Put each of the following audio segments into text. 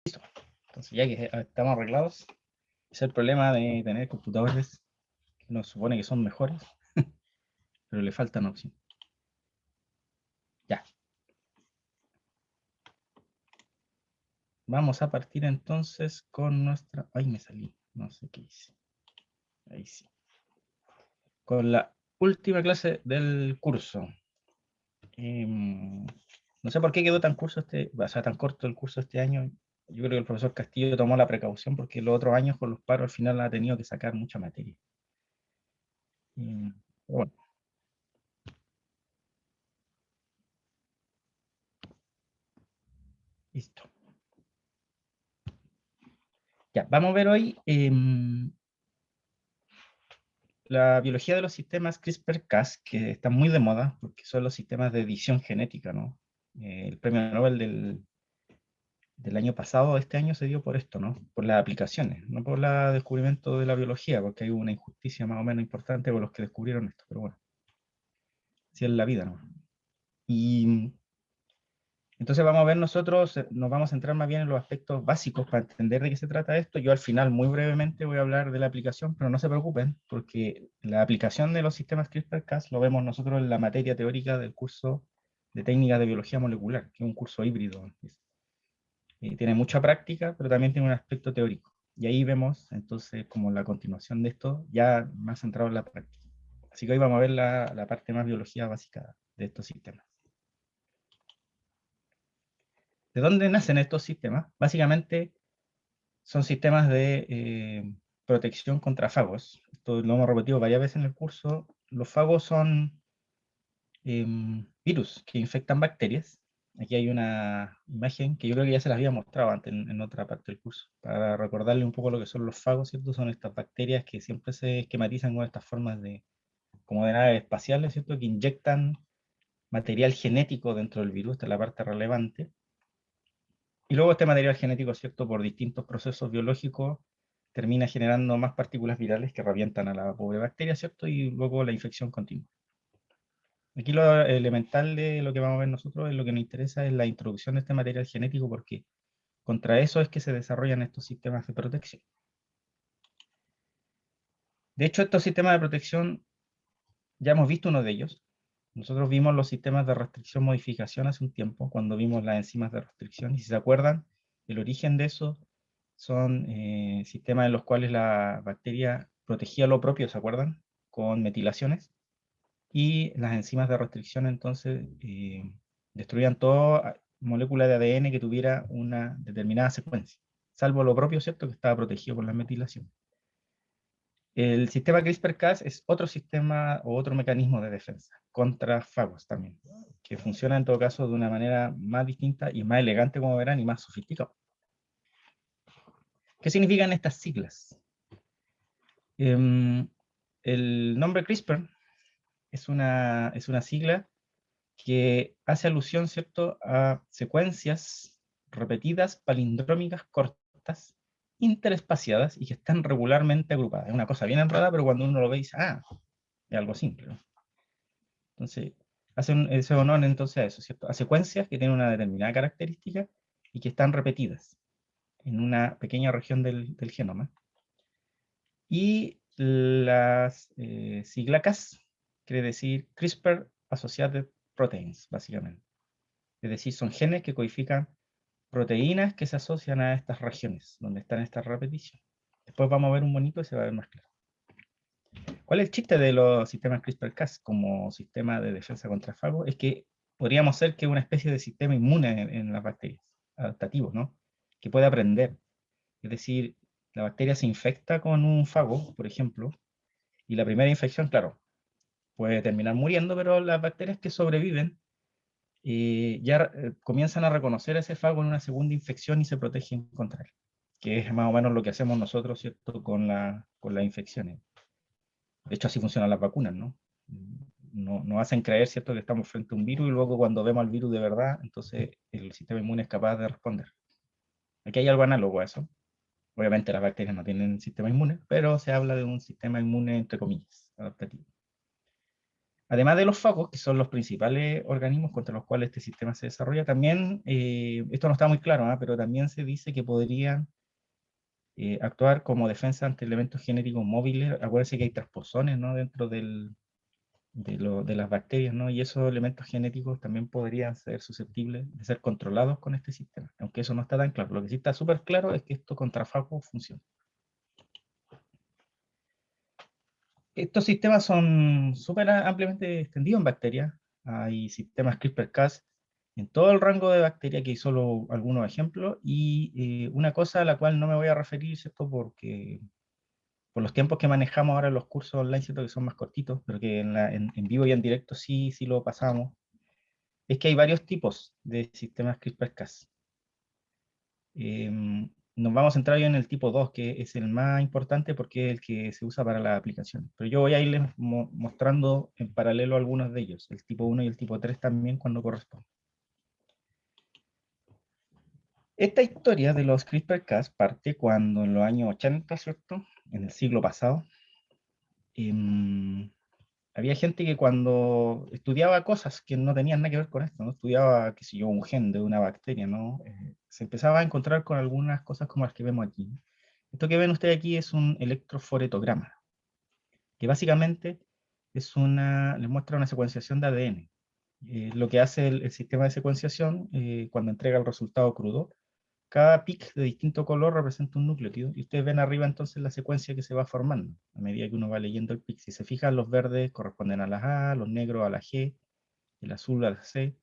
Entonces, ya que estamos arreglados, es el problema de tener computadores que nos supone que son mejores, pero le faltan opciones. Ya. Vamos a partir entonces con nuestra... Ay, me salí. No sé qué hice. Ahí sí. Con la última clase del curso. No sé por qué quedó tan tan corto el curso este año. Yo creo que el profesor Castillo tomó la precaución porque los otros años con los paros al final ha tenido que sacar mucha materia. Pero bueno, listo. Ya, vamos a ver hoy la biología de los sistemas CRISPR-Cas, que están muy de moda porque son los sistemas de edición genética, ¿no? El premio Nobel del año pasado, este año, se dio por esto, ¿no? Por las aplicaciones, no por el descubrimiento de la biología, porque hay una injusticia más o menos importante con los que descubrieron esto, pero bueno, así es la vida, ¿no? Y entonces vamos a ver nosotros, nos vamos a centrar más bien en los aspectos básicos para entender de qué se trata esto. Yo al final, muy brevemente, voy a hablar de la aplicación, pero no se preocupen, porque la aplicación de los sistemas CRISPR-Cas lo vemos nosotros en la materia teórica del curso de técnicas de biología molecular, que es un curso híbrido. Tiene mucha práctica, pero también tiene un aspecto teórico. Y ahí vemos, entonces, como la continuación de esto, ya más centrado en la práctica. Así que hoy vamos a ver la parte más biología básica de estos sistemas. ¿De dónde nacen estos sistemas? Básicamente son sistemas de protección contra fagos. Esto lo hemos repetido varias veces en el curso. Los fagos son virus que infectan bacterias. Aquí hay una imagen que yo creo que ya se las había mostrado antes en otra parte del curso, para recordarle un poco lo que son los fagos, ¿cierto? Son estas bacterias que siempre se esquematizan con estas formas como de naves espaciales, ¿cierto? Que inyectan material genético dentro del virus, esta es la parte relevante. Y luego este material genético, ¿cierto? Por distintos procesos biológicos, termina generando más partículas virales que revientan a la pobre bacteria, ¿cierto? Y luego la infección continúa. Aquí lo elemental de lo que vamos a ver nosotros, es lo que nos interesa, es la introducción de este material genético, porque contra eso es que se desarrollan estos sistemas de protección. De hecho, estos sistemas de protección, ya hemos visto uno de ellos. Nosotros vimos los sistemas de restricción-modificación hace un tiempo, cuando vimos las enzimas de restricción, y si se acuerdan, el origen de eso son sistemas en los cuales la bacteria protegía lo propio, ¿se acuerdan? Con metilaciones. Y las enzimas de restricción entonces destruían toda molécula de ADN que tuviera una determinada secuencia, salvo lo propio, ¿cierto?, que estaba protegido por la metilación. El sistema CRISPR-Cas es otro sistema o otro mecanismo de defensa contra fagos también, que funciona en todo caso de una manera más distinta y más elegante, como verán, y más sofisticado. ¿Qué significan estas siglas? El nombre CRISPR es una sigla que hace alusión, ¿cierto?, a secuencias repetidas, palindrómicas, cortas, interespaciadas y que están regularmente agrupadas. Es una cosa bien enredada, pero cuando uno lo ve dice, es algo simple, ¿no? Entonces, ese honor entonces a eso, ¿cierto? A secuencias que tienen una determinada característica y que están repetidas en una pequeña región del genoma. Y las siglas Cas quiere decir CRISPR Associated Proteins, básicamente. Es decir, son genes que codifican proteínas que se asocian a estas regiones donde están estas repeticiones. Después vamos a ver un monito y se va a ver más claro. ¿Cuál es el chiste de los sistemas CRISPR-Cas como sistema de defensa contra fagos? Es que podríamos ser que una especie de sistema inmune en las bacterias, adaptativo, ¿no? Que puede aprender. Es decir, la bacteria se infecta con un fago, por ejemplo, y la primera infección, claro, puede terminar muriendo, pero las bacterias que sobreviven ya comienzan a reconocer ese fago en una segunda infección y se protegen contra él, que es más o menos lo que hacemos nosotros, ¿cierto?, con las infecciones. De hecho, así funcionan las vacunas, ¿no? Nos hacen creer, ¿cierto?, que estamos frente a un virus y luego cuando vemos al virus de verdad, entonces el sistema inmune es capaz de responder. Aquí hay algo análogo a eso. Obviamente las bacterias no tienen sistema inmune, pero se habla de un sistema inmune, entre comillas, adaptativo. además de los fagos, que son los principales organismos contra los cuales este sistema se desarrolla, también, esto no está muy claro, ¿ah? Pero también se dice que podrían actuar como defensa ante elementos genéticos móviles. Acuérdense que hay transposones, ¿no?, dentro de las bacterias, ¿no? Y esos elementos genéticos también podrían ser susceptibles de ser controlados con este sistema, aunque eso no está tan claro. Lo que sí está súper claro es que esto contra fagos funciona. Estos sistemas son súper ampliamente extendidos en bacterias. Hay sistemas CRISPR-Cas en todo el rango de bacterias, que hay solo algunos ejemplos, y una cosa a la cual no me voy a referir, ¿cierto? Porque por los tiempos que manejamos ahora en los cursos online, ¿cierto?, que son más cortitos, pero que en vivo y en directo sí lo pasamos, es que hay varios tipos de sistemas CRISPR-Cas. Nos vamos a centrar hoy en el tipo 2, que es el más importante porque es el que se usa para la aplicación. Pero yo voy a irles mostrando en paralelo algunos de ellos, el tipo 1 y el tipo 3 también cuando corresponda. Esta historia de los CRISPR-Cas parte cuando en los años 80, ¿cierto?, en el siglo pasado, había gente que cuando estudiaba cosas que no tenían nada que ver con esto, ¿no? Estudiaba, qué sé yo, un gen de una bacteria, ¿no? Se empezaba a encontrar con algunas cosas como las que vemos aquí. Esto que ven ustedes aquí es un electroforetograma, que básicamente les muestra una secuenciación de ADN. Lo que hace el sistema de secuenciación, cuando entrega el resultado crudo, cada pic de distinto color representa un nucleótido, y ustedes ven arriba entonces la secuencia que se va formando a medida que uno va leyendo el pic. Si se fijan, los verdes corresponden a las A, los negros a la G, el azul a la C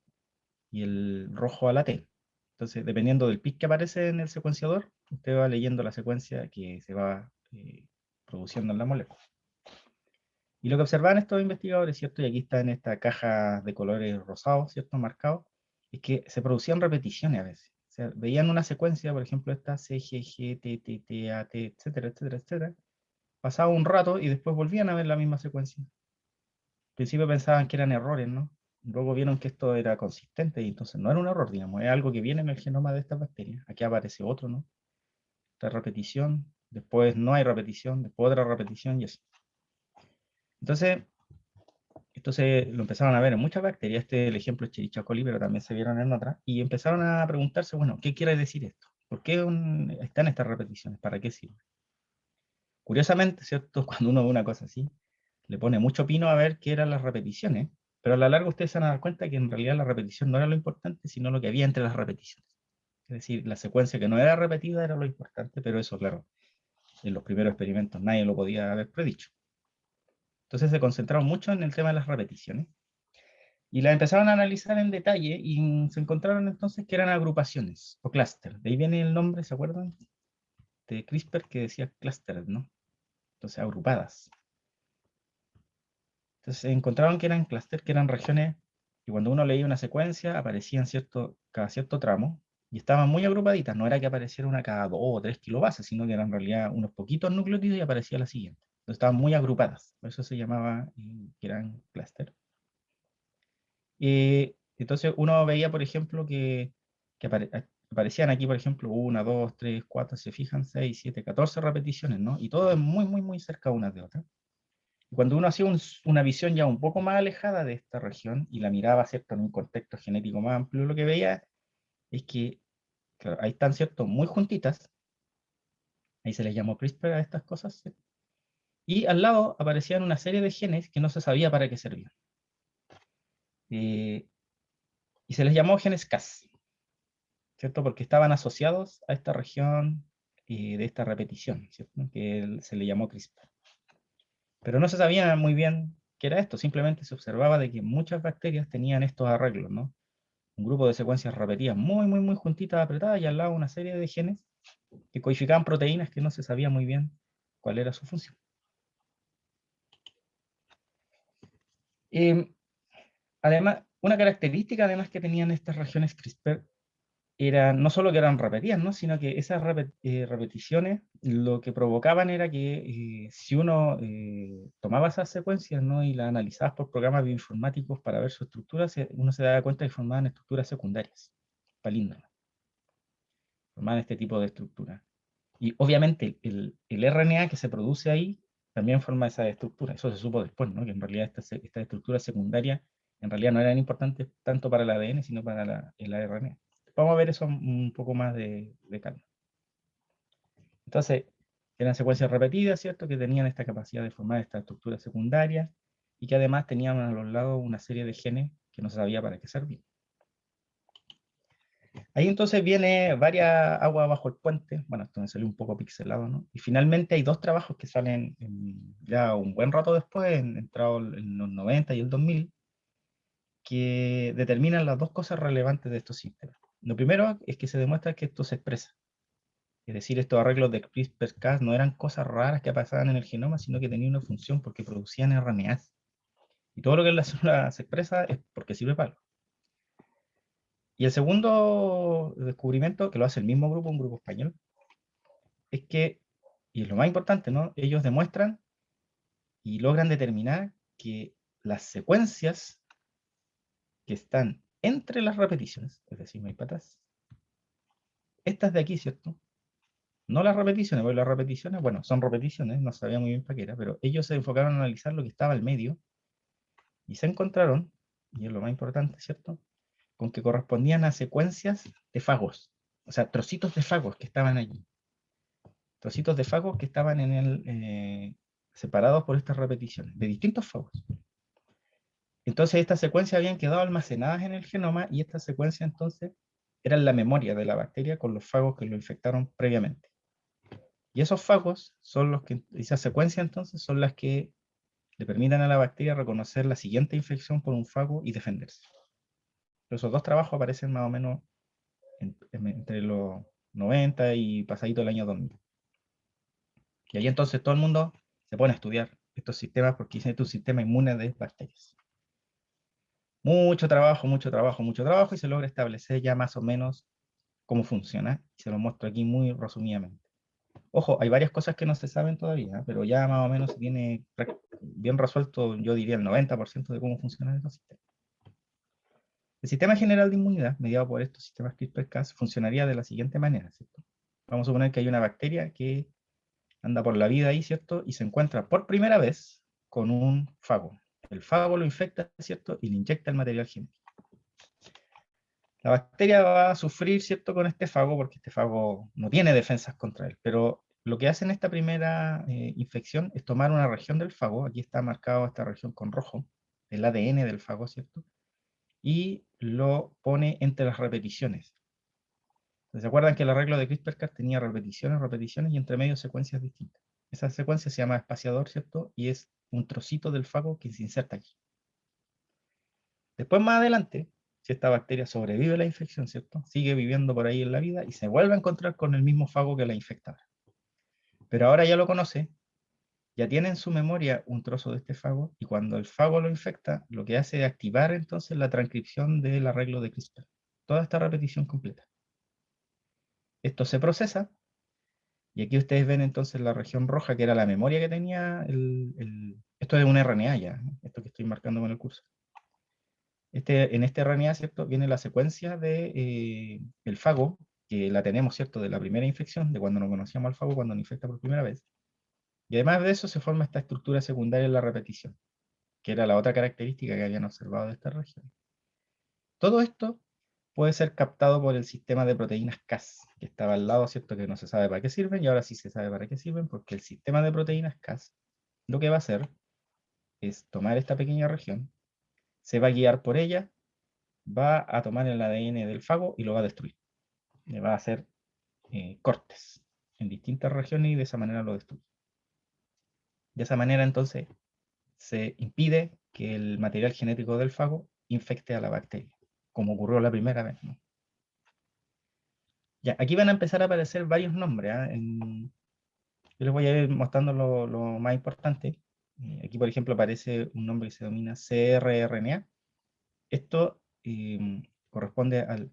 y el rojo a la T. Entonces, dependiendo del pic que aparece en el secuenciador, usted va leyendo la secuencia que se va produciendo en la molécula. Y lo que observan estos investigadores, ¿cierto?, y aquí está en esta caja de colores rosados, ¿cierto?, marcados, es que se producían repeticiones a veces. O sea, veían una secuencia, por ejemplo, esta C, G, G, T, T, T, A, T, etcétera, etcétera, etcétera. Pasaba un rato y después volvían a ver la misma secuencia. Al principio pensaban que eran errores, ¿no? Luego vieron que esto era consistente y entonces no era un error, digamos, es algo que viene en el genoma de estas bacterias. Aquí aparece otro, ¿no? Esta repetición, después no hay repetición, después otra repetición y así. Entonces, esto lo empezaron a ver en muchas bacterias. Este es el ejemplo Escherichia coli, pero también se vieron en otras. Y empezaron a preguntarse, bueno, ¿qué quiere decir esto? ¿Por qué están estas repeticiones? ¿Para qué sirven? Curiosamente, ¿cierto? Cuando uno ve una cosa así, le pone mucho pino a ver qué eran las repeticiones, pero a la larga ustedes se van a dar cuenta que en realidad la repetición no era lo importante, sino lo que había entre las repeticiones. Es decir, la secuencia que no era repetida era lo importante, pero eso, claro, en los primeros experimentos nadie lo podía haber predicho. Entonces se concentraron mucho en el tema de las repeticiones. Y las empezaron a analizar en detalle y se encontraron entonces que eran agrupaciones o clúster. De ahí viene el nombre, ¿se acuerdan? De CRISPR, que decía cluster, ¿no? Entonces, agrupadas. Entonces se encontraron que eran clúster, que eran regiones, y cuando uno leía una secuencia aparecían cada cierto tramo, y estaban muy agrupaditas. No era que apareciera una cada 2 o 3 kilobases, sino que eran en realidad unos poquitos nucleótidos y aparecía la siguiente. Entonces estaban muy agrupadas. Por eso se llamaba que eran clúster. Entonces uno veía, por ejemplo, que aparecían aquí, por ejemplo, 1, 2, 3, 4, se fijan, 6, 7, 14 repeticiones, ¿no? Y todo es muy, muy, muy cerca unas de otras. Y cuando uno hacía una visión ya un poco más alejada de esta región y la miraba, ¿cierto?, en un contexto genético más amplio, lo que veía es que, claro, ahí están, ¿cierto?, muy juntitas, ahí se les llamó CRISPR a estas cosas, ¿cierto? Y al lado aparecían una serie de genes que no se sabía para qué servían. Y se les llamó genes Cas, ¿cierto? Porque estaban asociados a esta región de esta repetición, ¿cierto?, que se le llamó CRISPR. Pero no se sabía muy bien qué era esto, simplemente se observaba de que muchas bacterias tenían estos arreglos, ¿no? Un grupo de secuencias repetidas muy, muy, muy juntitas, apretadas, y al lado una serie de genes que codificaban proteínas que no se sabía muy bien cuál era su función. Además, una característica además que tenían estas regiones CRISPR era no solo que eran repetidas, ¿no?, sino que esas repeticiones lo que provocaban era que si uno tomaba esas secuencias, ¿no?, y las analizaba por programas bioinformáticos para ver su estructura, uno se daba cuenta que formaban estructuras secundarias, palíndromas, formaban este tipo de estructura. Y obviamente el RNA que se produce ahí también forma esa estructura. Eso se supo después, ¿no? Que en realidad estas estructuras secundarias en realidad no eran importantes tanto para el ADN, sino para el ARN. Vamos a ver eso un poco más de calma. Entonces, eran secuencias repetidas, ¿cierto? Que tenían esta capacidad de formar esta estructura secundaria y que además tenían a los lados una serie de genes que no se sabía para qué servían. Ahí entonces viene varias aguas bajo el puente. Bueno, esto me salió un poco pixelado, ¿no? Y finalmente hay dos trabajos que salen ya un buen rato después, entrado en los 90 y el 2000, que determinan las dos cosas relevantes de estos sistemas. Lo primero es que se demuestra que esto se expresa. Es decir, estos arreglos de CRISPR-Cas no eran cosas raras que pasaban en el genoma, sino que tenían una función porque producían RNAs. Y todo lo que en la célula se expresa es porque sirve para algo. Y el segundo descubrimiento, que lo hace el mismo grupo, un grupo español, es que, y es lo más importante, ¿no? Ellos demuestran y logran determinar que las secuencias que están entre las repeticiones, es decir, no hay patas, estas de aquí, ¿cierto? No las repeticiones, porque las repeticiones, bueno, son repeticiones, no sabía muy bien para qué era, pero ellos se enfocaron a analizar lo que estaba al medio y se encontraron, y es lo más importante, ¿cierto?, con que correspondían a secuencias de fagos, o sea, trocitos de fagos que estaban allí. Trocitos de fagos que estaban separados por estas repeticiones, de distintos fagos. Entonces estas secuencias habían quedado almacenadas en el genoma y estas secuencias entonces eran la memoria de la bacteria con los fagos que lo infectaron previamente. Y esos fagos son los que, esas secuencias entonces son las que le permitan a la bacteria reconocer la siguiente infección por un fago y defenderse. Pero esos dos trabajos aparecen más o menos entre los 90 y pasadito el año 2000. Y ahí entonces todo el mundo se pone a estudiar estos sistemas porque es un sistema inmune de bacterias. Mucho trabajo, mucho trabajo, mucho trabajo, y se logra establecer ya más o menos cómo funciona. Y se lo muestro aquí muy resumidamente. Ojo, hay varias cosas que no se saben todavía, pero ya más o menos se tiene bien resuelto, yo diría el 90% de cómo funcionan estos sistemas. El sistema general de inmunidad, mediado por estos sistemas CRISPR-Cas, funcionaría de la siguiente manera, ¿cierto? Vamos a suponer que hay una bacteria que anda por la vida ahí, ¿cierto? Y se encuentra por primera vez con un fago. El fago lo infecta, ¿cierto? Y le inyecta el material genético. La bacteria va a sufrir, ¿cierto?, con este fago, porque este fago no tiene defensas contra él, pero lo que hace en esta primera infección es tomar una región del fago, aquí está marcado esta región con rojo, el ADN del fago, ¿cierto?, y lo pone entre las repeticiones. ¿Se acuerdan que el arreglo de CRISPR-Cas tenía repeticiones, repeticiones y entre medio secuencias distintas? Esa secuencia se llama espaciador, ¿cierto?, y es un trocito del fago que se inserta aquí. Después, más adelante, si esta bacteria sobrevive a la infección, ¿cierto?, sigue viviendo por ahí en la vida y se vuelve a encontrar con el mismo fago que la infectaba. Pero ahora ya lo conoce, ya tiene en su memoria un trozo de este fago, y cuando el fago lo infecta, lo que hace es activar entonces la transcripción del arreglo de CRISPR. Toda esta repetición completa. Esto se procesa, y aquí ustedes ven entonces la región roja, que era la memoria que tenía esto es un RNA ya, ¿no?, esto que estoy marcando con el cursor. En este RNA, ¿cierto?, viene la secuencia de el fago, que la tenemos, ¿cierto?, de la primera infección, de cuando no conocíamos al fago, cuando nos infecta por primera vez. Y además de eso se forma esta estructura secundaria en la repetición, que era la otra característica que habían observado de esta región. Todo esto puede ser captado por el sistema de proteínas Cas, que estaba al lado, ¿cierto?, que no se sabe para qué sirven, y ahora sí se sabe para qué sirven, porque el sistema de proteínas Cas lo que va a hacer es tomar esta pequeña región, se va a guiar por ella, va a tomar el ADN del fago y lo va a destruir. Le va a hacer cortes en distintas regiones y de esa manera lo destruye. De esa manera entonces se impide que el material genético del fago infecte a la bacteria, como ocurrió la primera vez, ¿no? Ya, aquí van a empezar a aparecer varios nombres, ¿eh? Yo les voy a ir mostrando lo más importante. Aquí, por ejemplo, aparece un nombre que se denomina cRRNA. Esto corresponde al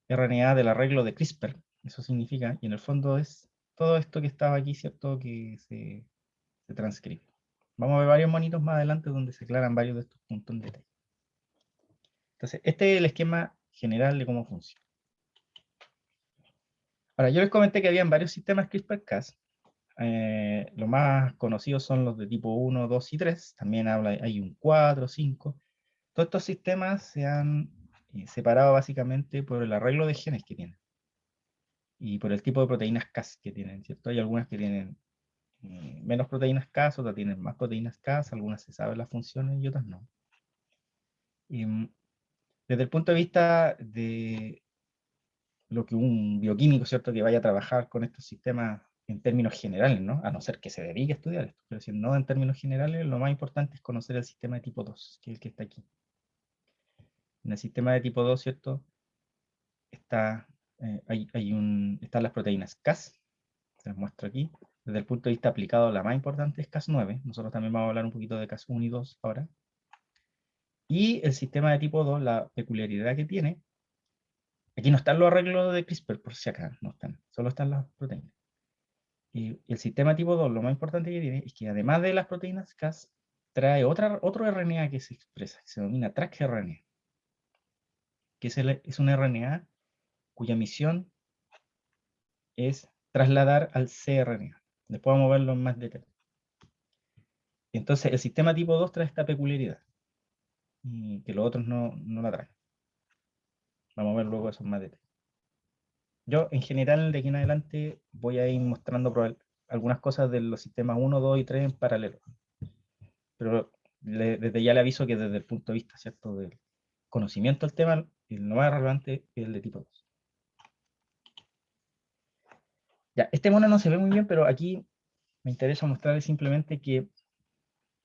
RNA del arreglo de CRISPR, eso significa, y en el fondo es todo esto que estaba aquí, ¿cierto?, que se transcribe. Vamos a ver varios monitos más adelante donde se aclaran varios de estos puntos en detalle. Entonces, este es el esquema general de cómo funciona. Ahora, yo les comenté que habían varios sistemas CRISPR-Cas. Los más conocidos son los de tipo 1, 2 y 3. También hay un 4, 5. Todos estos sistemas se han separado básicamente por el arreglo de genes que tienen y por el tipo de proteínas Cas que tienen, ¿cierto? Hay algunas que tienen menos proteínas Cas, otras tienen más proteínas Cas, algunas se saben las funciones y otras no. Y, desde el punto de vista de lo que un bioquímico, ¿cierto?, que vaya a trabajar con estos sistemas en términos generales, ¿no? A no ser que se dedique a estudiar esto, pero si no en términos generales, lo más importante es conocer el sistema de tipo 2, que es el que está aquí. En el sistema de tipo 2, ¿cierto?, está, están las proteínas Cas, se las muestro aquí. Desde el punto de vista aplicado, la más importante es Cas9. Nosotros también vamos a hablar un poquito de Cas1 y 2 ahora. Y el sistema de tipo 2, la peculiaridad que tiene, aquí no están los arreglos de CRISPR, por si acá, no están, solo están las proteínas. Y el sistema tipo 2, lo más importante que tiene es que además de las proteínas Cas, trae otro RNA que se expresa, que se denomina TRAC-RNA, que es un RNA cuya misión es trasladar al cRNA. Después vamos a verlo en más detalle. Entonces, el sistema tipo 2 trae esta peculiaridad, y que los otros no la traen. Vamos a ver luego eso en más detalle. Yo, en general, de aquí en adelante, voy a ir mostrando algunas cosas de los sistemas 1, 2 y 3 en paralelo. Pero desde ya le aviso que desde el punto de vista, ¿cierto?, del conocimiento del tema, el no más relevante es el de tipo 2. Ya, este mono no se ve muy bien, pero aquí me interesa mostrarles simplemente que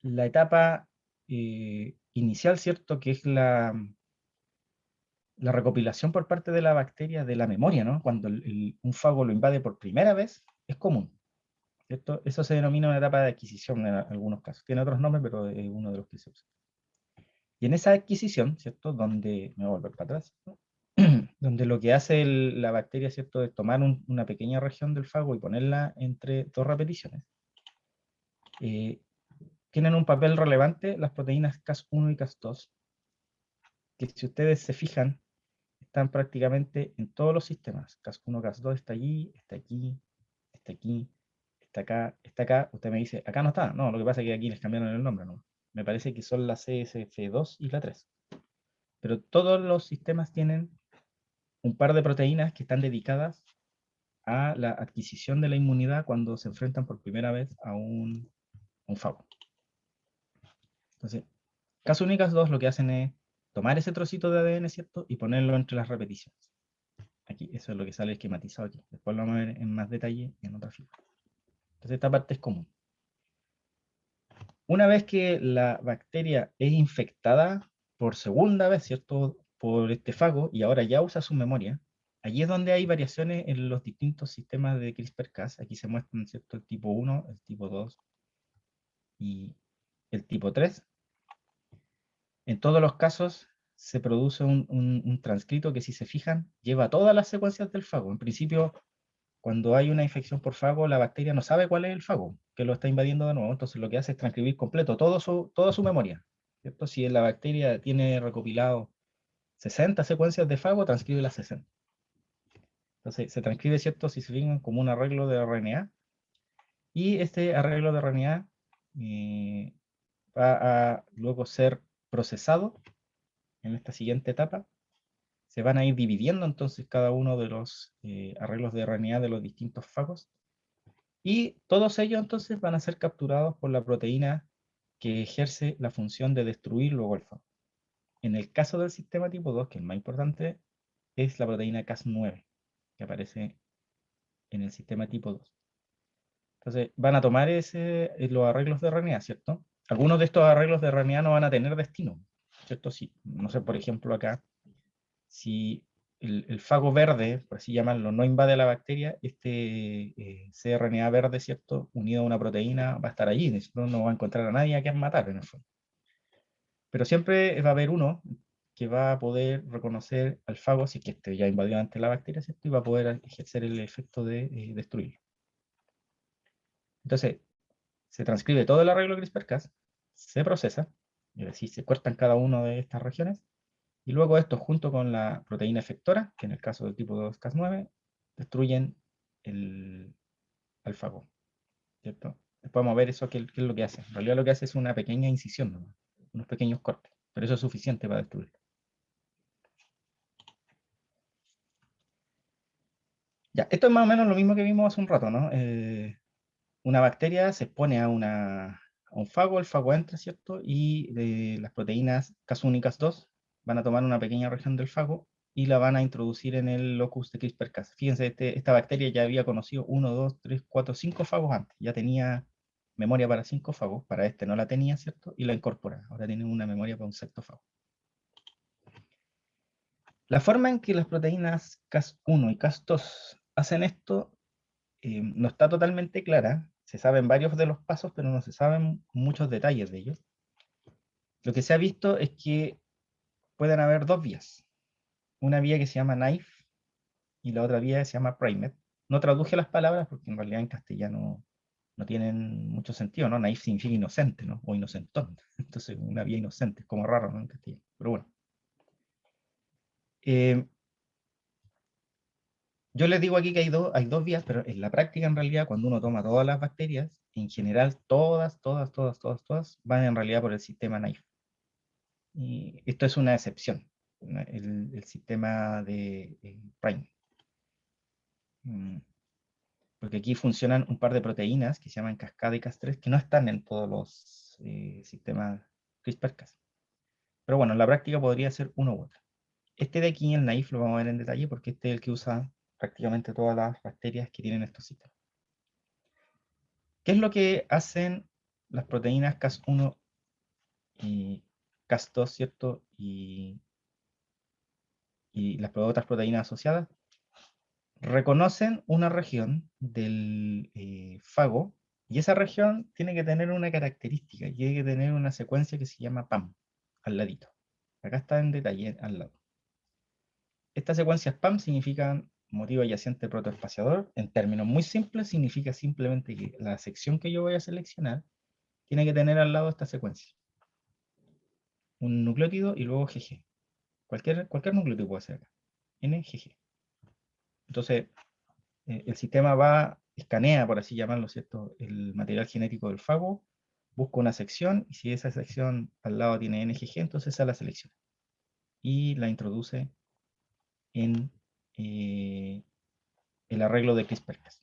la etapa inicial, ¿cierto?, que es la recopilación por parte de la bacteria de la memoria, ¿no? Cuando un fago lo invade por primera vez, es común, ¿cierto? Eso se denomina una etapa de adquisición en algunos casos. Tiene otros nombres, pero es uno de los que se usa. Y en esa adquisición, ¿cierto?, donde, me voy a volver para atrás, ¿no?, donde lo que hace la bacteria, ¿cierto?, es tomar una pequeña región del fago y ponerla entre dos repeticiones, tienen un papel relevante las proteínas Cas1 y Cas2, que si ustedes se fijan, están prácticamente en todos los sistemas. Cas1, Cas2 está allí, está aquí, está aquí, está acá, está acá. Usted me dice, acá no está. No, lo que pasa es que aquí les cambiaron el nombre, ¿no? Me parece que son la CSF2 y la 3. Pero todos los sistemas tienen un par de proteínas que están dedicadas a la adquisición de la inmunidad cuando se enfrentan por primera vez a un fago. Entonces, Cas1 y Cas2 lo que hacen es tomar ese trocito de ADN, ¿cierto?, y ponerlo entre las repeticiones. Aquí, eso es lo que sale esquematizado aquí. Después lo vamos a ver en más detalle en otra figura. Entonces, esta parte es común. Una vez que la bacteria es infectada por segunda vez, ¿cierto?, por este fago, y ahora ya usa su memoria, allí es donde hay variaciones en los distintos sistemas de CRISPR-Cas. Aquí se muestran, ¿cierto?, el tipo 1, el tipo 2 y el tipo 3. En todos los casos se produce un transcrito que, si se fijan, lleva todas las secuencias del fago. En principio, cuando hay una infección por fago, la bacteria no sabe cuál es el fago que lo está invadiendo de nuevo, entonces lo que hace es transcribir completo toda su memoria, ¿cierto? Si la bacteria tiene recopilado 60 secuencias de fago, transcribe las 60. Entonces se transcribe, ¿cierto?, si se fijan, como un arreglo de RNA, y este arreglo de RNA va a luego ser procesado en esta siguiente etapa. Se van a ir dividiendo entonces cada uno de los arreglos de RNA de los distintos fagos, y todos ellos entonces van a ser capturados por la proteína que ejerce la función de destruir luego el fago. En el caso del sistema tipo 2, que es el más importante, es la proteína Cas9, que aparece en el sistema tipo 2. Entonces van a tomar los arreglos de RNA, ¿cierto? Algunos de estos arreglos de RNA no van a tener destino, ¿cierto? Si, no sé, por ejemplo acá, si el fago verde, por así llamarlo, no invade a la bacteria, este cRNA verde, ¿cierto?, unido a una proteína, va a estar allí, no va a encontrar a nadie a quien matar, en el fondo. Pero siempre va a haber uno que va a poder reconocer al fago, si es que este ya invadió antes la bacteria, ¿cierto?, y va a poder ejercer el efecto de destruirlo. Entonces, se transcribe todo el arreglo CRISPR-Cas, se procesa, es decir, se cortan cada una de estas regiones, y luego esto, junto con la proteína efectora, que en el caso del tipo 2 Cas9, destruyen al fago. ¿cierto? Después vamos a ver eso, qué es lo que hace. En realidad lo que hace es una pequeña incisión, ¿no? Unos pequeños cortes, pero eso es suficiente para destruirlo. Ya, esto es más o menos lo mismo que vimos hace un rato, ¿no? Una bacteria se expone a un fago, el fago entra, ¿cierto? Y las proteínas Cas1 y Cas2 van a tomar una pequeña región del fago y la van a introducir en el locus de CRISPR-Cas. Fíjense, esta bacteria ya había conocido 1, 2, 3, 4, 5 fagos antes. Ya tenía memoria para 5 fagos, para este no la tenía, ¿cierto? Y la incorpora. Ahora tiene una memoria para un sexto fago. La forma en que las proteínas Cas1 y Cas2 hacen esto no está totalmente clara. Se saben varios de los pasos, pero no se saben muchos detalles de ellos. Lo que se ha visto es que pueden haber dos vías. Una vía que se llama knife y la otra vía que se llama primer. No traduje las palabras porque en realidad en castellano no tienen mucho sentido, ¿no? Knife significa inocente, ¿no? O inocentón. Entonces, una vía inocente, es como raro, ¿no? En castellano. Pero bueno. Eh, Yo les digo aquí que hay dos vías, pero en la práctica, en realidad, cuando uno toma todas las bacterias, en general, todas, van en realidad por el sistema knife. Y esto es una excepción, el sistema de Prime. Porque aquí funcionan un par de proteínas que se llaman cascada y Cas3, que no están en todos los sistemas CRISPR-Cas. Pero bueno, en la práctica podría ser uno u otro. Este de aquí, el naive, lo vamos a ver en detalle porque este es el que usa prácticamente todas las bacterias que tienen estos sistemas. ¿Qué es lo que hacen las proteínas Cas1 y Cas2, ¿cierto? Y las otras proteínas asociadas? Reconocen una región del fago y esa región tiene que tener una característica y tiene que tener una secuencia que se llama PAM al ladito. Acá está en detalle al lado. Estas secuencias PAM significan motivo adyacente protoespaciador. En términos muy simples, significa simplemente que la sección que yo voy a seleccionar tiene que tener al lado esta secuencia. Un nucleótido y luego GG. Cualquier nucleótido puede ser acá. NGG. Entonces, el sistema escanea, por así llamarlo, ¿cierto? El material genético del fago, busca una sección, y si esa sección al lado tiene NGG, entonces esa la selecciona. Y la introduce en el arreglo de CRISPR-Cas.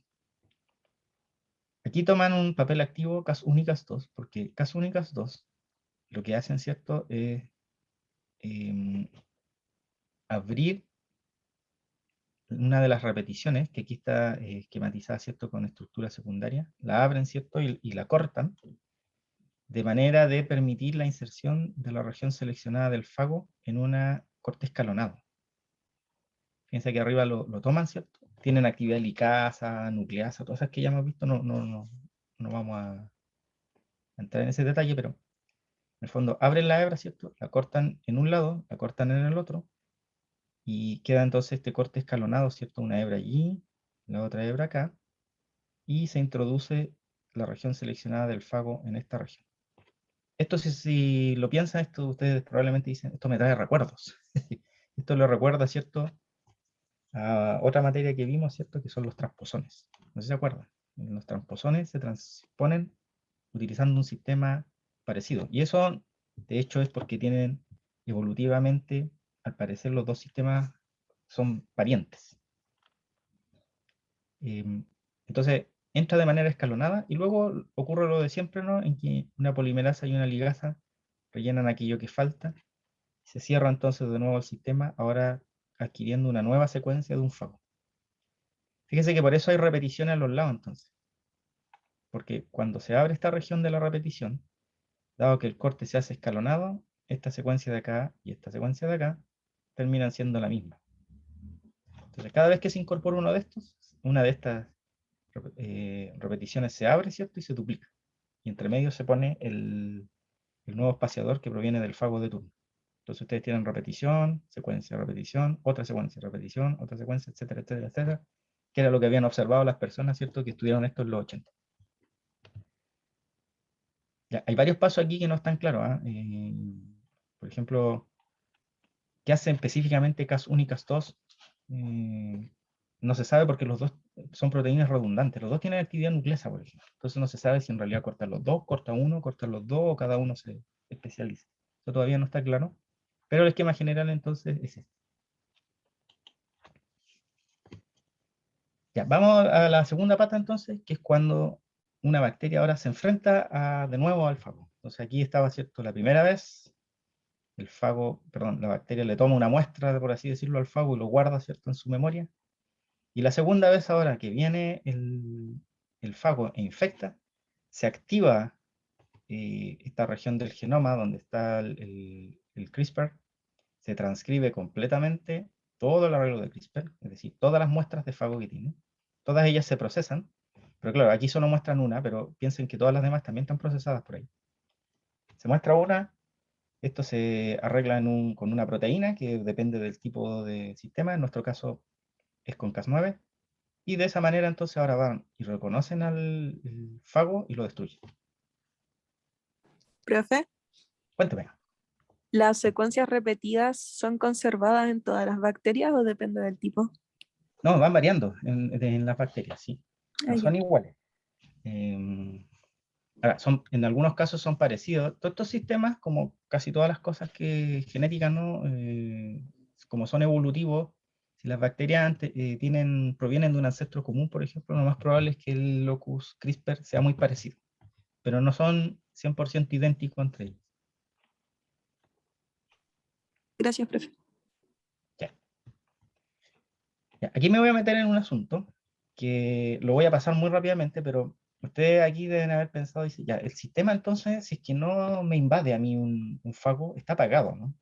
Aquí toman un papel activo Cas1 y Cas2, porque Cas1 y Cas2 lo que hacen, ¿cierto?, es abrir una de las repeticiones, que aquí está esquematizada, ¿cierto?, con estructura secundaria, la abren, ¿cierto?, y la cortan, de manera de permitir la inserción de la región seleccionada del fago en una corte escalonado. Fíjense que arriba lo toman, ¿cierto? Tienen actividad licasa, nucleasa, todas esas que ya hemos visto, no vamos a entrar en ese detalle, pero en el fondo abren la hebra, ¿cierto? La cortan en un lado, la cortan en el otro, y queda entonces este corte escalonado, ¿cierto? Una hebra allí, la otra hebra acá, y se introduce la región seleccionada del fago en esta región. Esto, si lo piensan, esto ustedes probablemente dicen, esto me trae recuerdos. Esto lo recuerda, ¿cierto?, a otra materia que vimos, ¿cierto?, que son los transposones. No sé si se acuerdan. Los transposones se transponen utilizando un sistema parecido. Y eso, de hecho, es porque tienen evolutivamente, al parecer, los dos sistemas son parientes. Entonces, entra de manera escalonada y luego ocurre lo de siempre, ¿no?, en que una polimerasa y una ligasa rellenan aquello que falta. Se cierra entonces de nuevo el sistema, ahora adquiriendo una nueva secuencia de un fago. Fíjense que por eso hay repeticiones a los lados entonces. Porque cuando se abre esta región de la repetición, dado que el corte se hace escalonado, esta secuencia de acá y esta secuencia de acá terminan siendo la misma. Entonces, cada vez que se incorpora uno de estos, una de estas repeticiones se abre, ¿cierto? Y se duplica. Y entre medio se pone el nuevo espaciador que proviene del fago de turno. Entonces ustedes tienen repetición, secuencia, repetición, otra secuencia, repetición, otra secuencia, etcétera, etcétera, etcétera, que era lo que habían observado las personas, ¿cierto?, que estudiaron esto en los 80. Ya, hay varios pasos aquí que no están claros. Por ejemplo, ¿qué hacen específicamente Cas1 y Cas2? no se sabe porque los dos son proteínas redundantes. Los dos tienen actividad nucleasa, por ejemplo. Entonces no se sabe si en realidad cortan los dos, corta uno, cortan los dos, o cada uno se especializa. Eso todavía no está claro. Pero el esquema general entonces es este. Ya, vamos a la segunda pata entonces, que es cuando una bacteria ahora se enfrenta de nuevo al fago. Entonces aquí estaba, ¿cierto? La primera vez, el fago, perdón, la bacteria le toma una muestra, por así decirlo, al fago y lo guarda, ¿cierto? En su memoria. Y la segunda vez ahora que viene el fago e infecta, se activa esta región del genoma donde está el CRISPR, se transcribe completamente todo el arreglo de CRISPR, es decir, todas las muestras de fago que tiene, todas ellas se procesan, pero claro, aquí solo muestran una, pero piensen que todas las demás también están procesadas por ahí. Se muestra una, esto se arregla con una proteína que depende del tipo de sistema, en nuestro caso es con Cas9, y de esa manera entonces ahora van y reconocen al el fago y lo destruyen. Profe, Cuéntame. ¿las secuencias repetidas son conservadas en todas las bacterias o depende del tipo? No, van variando en las bacterias, sí. Ah, No ya. son iguales. Ahora, en algunos casos son parecidos. Todos estos sistemas, como casi todas las cosas que genéticas, ¿no? Como son evolutivos, si las bacterias provienen de un ancestro común, por ejemplo, lo más probable es que el locus CRISPR sea muy parecido, pero no son 100% idénticos entre ellos. Gracias, profe. Ya. Ya, aquí me voy a meter en un asunto que lo voy a pasar muy rápidamente, pero ustedes aquí deben haber pensado, dice, ya, el sistema entonces, si es que no me invade a mí un fago, está apagado, ¿no?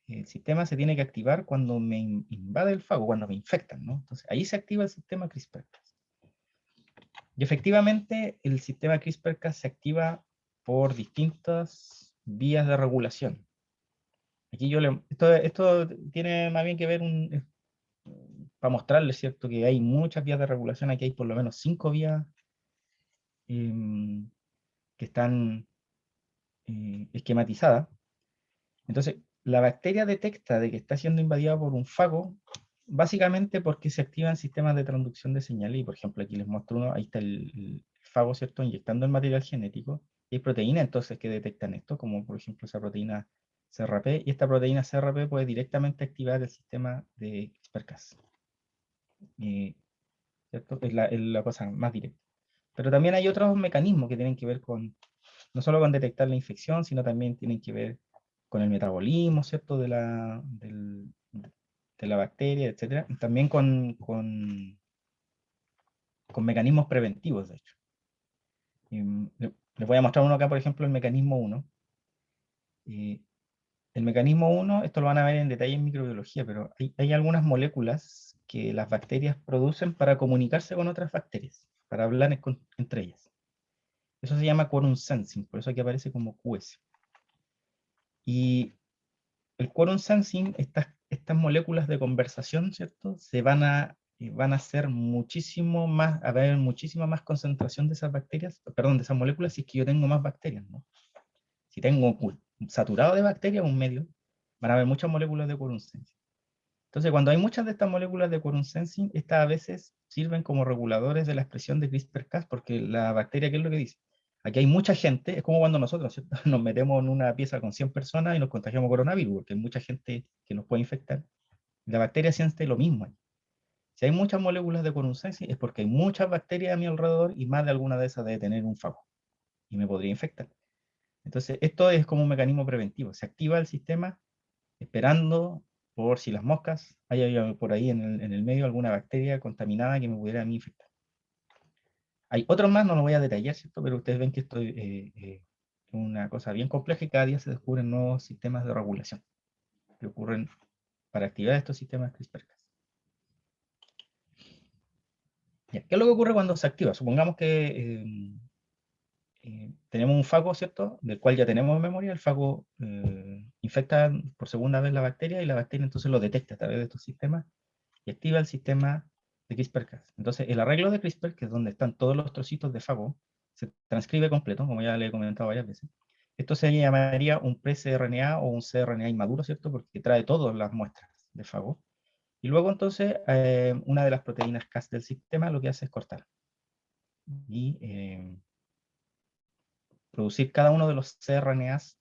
El sistema se tiene que activar cuando me invade el fago, cuando me infectan, ¿no? Entonces ahí se activa el sistema CRISPR-Cas. Y efectivamente el sistema CRISPR-Cas se activa por distintas vías de regulación. Aquí esto tiene más bien que ver para mostrarles, ¿cierto? Que hay muchas vías de regulación, aquí hay por lo menos 5 vías que están esquematizadas. Entonces, la bacteria detecta de que está siendo invadida por un fago, básicamente porque se activan sistemas de transducción de señales, y por ejemplo aquí les muestro uno, ahí está el fago, ¿cierto? Inyectando el material genético, y hay proteínas entonces que detectan esto, como por ejemplo esa proteína CRP, y esta proteína CRP puede directamente activar el sistema de CRISPR-Cas. ¿Cierto? Es la cosa más directa. Pero también hay otros mecanismos que tienen que ver no solo con detectar la infección, sino también tienen que ver con el metabolismo, ¿cierto? De la bacteria, etcétera. Y también con mecanismos preventivos, de hecho. Les voy a mostrar uno acá, por ejemplo, el mecanismo 1. El mecanismo 1, esto lo van a ver en detalle en microbiología, pero hay algunas moléculas que las bacterias producen para comunicarse con otras bacterias, para hablar entre ellas. Eso se llama quorum sensing, por eso aquí aparece como QS. Y el quorum sensing, estas moléculas de conversación, ¿cierto? Van a ser muchísimo más, a haber muchísima más concentración de esas bacterias, perdón, de esas moléculas, si es que yo tengo más bacterias, ¿no? Si tengo saturado de bacterias un medio, van a haber muchas moléculas de quorum sensing. Entonces, cuando hay muchas de estas moléculas de quorum sensing, estas a veces sirven como reguladores de la expresión de CRISPR-Cas, porque la bacteria, ¿qué es lo que dice? Aquí hay mucha gente, es como cuando nosotros, ¿cierto? Nos metemos en una pieza con 100 personas y nos contagiamos coronavirus, porque hay mucha gente que nos puede infectar. La bacteria siente lo mismo. Si hay muchas moléculas de quorum sensing, es porque hay muchas bacterias a mi alrededor y más de alguna de esas debe tener un fago y me podría infectar. Entonces, esto es como un mecanismo preventivo. Se activa el sistema esperando por si las moscas, hay por ahí en el medio alguna bacteria contaminada que me pudiera a mí infectar. Hay otros más, no lo voy a detallar, ¿cierto? Pero ustedes ven que esto es una cosa bien compleja y cada día se descubren nuevos sistemas de regulación que ocurren para activar estos sistemas CRISPR-Cas. ¿Qué es lo que ocurre cuando se activa? Supongamos que tenemos un fago, ¿cierto? Del cual ya tenemos memoria, el fago infecta por segunda vez la bacteria y la bacteria entonces lo detecta a través de estos sistemas y activa el sistema de CRISPR-Cas. Entonces, el arreglo de CRISPR, que es donde están todos los trocitos de fago, se transcribe completo, como ya le he comentado varias veces. Esto se llamaría un pre-cRNA o un cRNA inmaduro, ¿cierto? Porque trae todas las muestras de fago. Y luego entonces una de las proteínas Cas del sistema lo que hace es cortar y producir cada uno de los cRNAs